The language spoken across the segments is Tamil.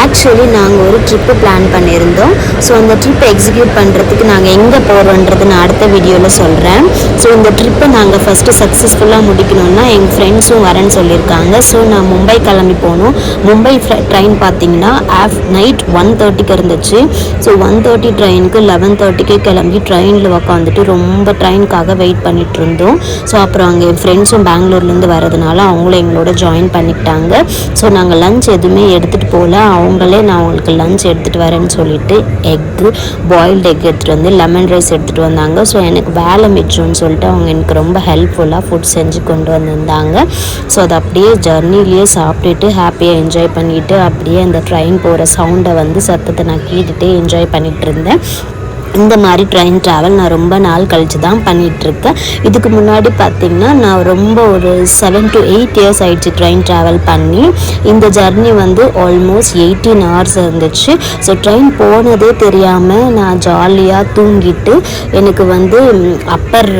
ஆக்சுவலி நாங்கள் ஒரு ட்ரிப்பு பிளான் பண்ணியிருந்தோம். ஸோ அந்த ட்ரிப்பை எக்ஸிக்யூட் பண்ணுறதுக்கு நாங்கள் எங்கே போகிறோன்றது நான் அடுத்த வீடியோவில் சொல்கிறேன். ஸோ இந்த ட்ரிப்பை நாங்கள் ஃபஸ்ட்டு சக்ஸஸ்ஃபுல்லாக முடிக்கணும்னா எங்கள் ஃப்ரெண்ட்ஸும் வரேன்னு சொல்லியிருக்காங்க. ஸோ நான் மும்பை கிளம்பி போகணும். மும்பை ட்ரெயின் பார்த்தீங்கன்னா நைட் 1:30க்கு இருந்துச்சு. ஸோ 1:30 ட்ரெயினுக்கு 11:30க்கே கிளம்பி ட்ரெயினில் உட்காந்துட்டு ரொம்ப ட்ரெயினுக்காக வெயிட் பண்ணிகிட்டு இருந்தோம். ஸோ அப்புறம் அங்கே என் ஃப்ரெண்ட்ஸும் பெங்களூர்லேருந்து வரதுனால அவங்களும் எங்களோட ஜாயின் பண்ணிக்கிட்டாங்க. ஸோ நாங்கள் லஞ்ச் எதுவுமே எடுத்துகிட்டு போகல. அவங்களே நான் உங்களுக்கு லஞ்ச் எடுத்துகிட்டு வரேன்னு சொல்லிட்டு பாயில்டு எக் எடுத்துகிட்டு வந்து லெமன் ரைஸ் எடுத்துகிட்டு வந்தாங்க. ஸோ எனக்கு வேலை மிச்சம்னு சொல்லிட்டு அவங்க எனக்கு ரொம்ப ஹெல்ப்ஃபுல்லாக ஃபுட் செஞ்சு கொண்டு வந்திருந்தாங்க. ஸோ அதை அப்படியே ஜர்னிலேயே சாப்பிட்டுட்டு ஹாப்பியாக என்ஜாய் பண்ணிவிட்டு அப்படியே அந்த ட்ரெயின் போகிற சவுண்டை சத்தத்தை நான் கேட்டுகிட்டே என்ஜாய் பண்ணிகிட்டு இருந்தேன். இந்த மாதிரி ட்ரெயின் ட்ராவல் நான் ரொம்ப நாள் கழித்து தான் பண்ணிகிட்ருக்கேன். இதுக்கு முன்னாடி பார்த்திங்கன்னா நான் ரொம்ப ஒரு 7 to 8 years ஆகிடுச்சு ட்ரெயின் ட்ராவல் பண்ணி. இந்த ஜர்னி ஆல்மோஸ்ட் 18 hours இருந்துச்சு. ஸோ ட்ரெயின் போனதே தெரியாமல் நான் ஜாலியாக தூங்கிட்டு எனக்கு அப்பர்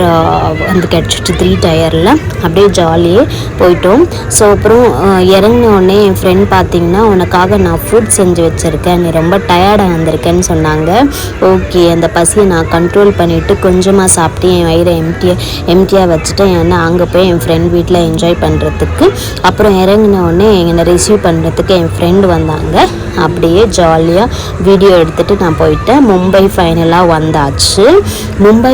கிடச்சிட்டு 3 டயரில் அப்படியே ஜாலியாக போயிட்டோம். ஸோ அப்புறம் இறங்கினோடனே என் ஃப்ரெண்ட் பார்த்திங்கன்னா உனக்காக நான் ஃபுட் செஞ்சு வச்சுருக்கேன், நீ ரொம்ப டயர்டாக வந்திருக்கேன்னு சொன்னாங்க. ஓகே, அந்த பசியை நான் கண்ட்ரோல் பண்ணிவிட்டு கொஞ்சமாக சாப்பிட்டு என் வயிறை எம்டியாக வச்சுட்டேன். ஏன்னா அங்கே போய் என் ஃப்ரெண்ட் வீட்டில் என்ஜாய் பண்ணுறதுக்கு. அப்புறம் இறங்கினோடனே என்னை ரிசீவ் பண்ணுறதுக்கு என் ஃப்ரெண்டு வந்தாங்க. அப்படியே ஜாலியாக வீடியோ எடுத்துகிட்டு நான் போயிட்டேன். மும்பை ஃபைனலாக வந்தாச்சு. மும்பை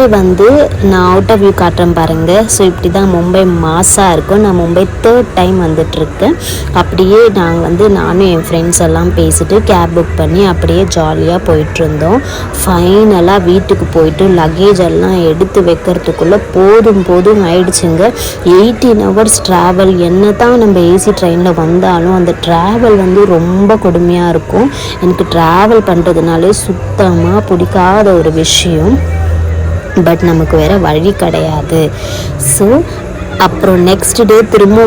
நான் அவுட் ஆஃப் வியூ காட்டுறேன் பாருங்கள். ஸோ இப்படி தான் மும்பை மாசாக இருக்கும். நான் மும்பை 3rd டைம் வந்துட்டுருக்கேன். அப்படியே நாங்கள் நானும் என் ஃப்ரெண்ட்ஸ் எல்லாம் பேசிட்டு கேப் புக் பண்ணி அப்படியே ஜாலியாக போயிட்டுருந்தோம். ஃபைனலாக வீட்டுக்கு போயிட்டு லக்கேஜ் எல்லாம் எடுத்து வைக்கிறதுக்குள்ளே போதும் ஆயிடுச்சுங்க. 18 hours ட்ராவல். என்ன தான் நம்ம ஏசி ட்ரெயினில் வந்தாலும் அந்த ட்ராவல் ரொம்ப கொடுமையாக இருக்கும். எனக்கு ட்ராவல் பண்ணுறதுனாலே சுத்தமாக பிடிக்காத ஒரு விஷயம். பட் நமக்கு வேறு வழி கிடையாது. ஸோ அப்புறம் நெக்ஸ்ட் டே திரும்ப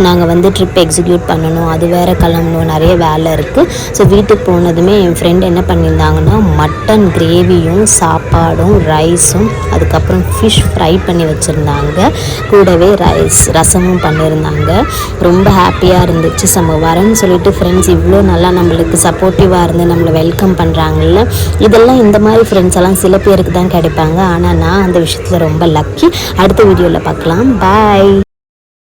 நாங்கள் ட்ரிப் எக்ஸிக்யூட் பண்ணணும், அது வேறு கிளம்பணும், நிறைய வேலை இருக்குது. ஸோ வீட்டுக்கு போனதுமே என் ஃப்ரெண்ட் என்ன பண்ணியிருந்தாங்கன்னா மட்டன் கிரேவியும் சாப்பாடும் ரைஸும் அதுக்கப்புறம் ஃபிஷ் ஃப்ரை பண்ணி வச்சுருந்தாங்க. கூடவே ரசமும் பண்ணியிருந்தாங்க. ரொம்ப ஹாப்பியாக இருந்துச்சு. நம்ம வரேன்னு சொல்லிட்டு ஃப்ரெண்ட்ஸ் இவ்வளோ நல்லா நம்மளுக்கு சப்போர்ட்டிவாக இருந்து நம்மளை வெல்கம் பண்ணுறாங்கல்ல. இதெல்லாம் இந்த மாதிரி ஃப்ரெண்ட்ஸ் எல்லாம் சில பேருக்கு தான் கிடைப்பாங்க. ஆனால் நான் அந்த விஷயத்தில் ரொம்ப லக்கி. அடுத்த வீடியோவில் பார்க்கலாம். பாய்.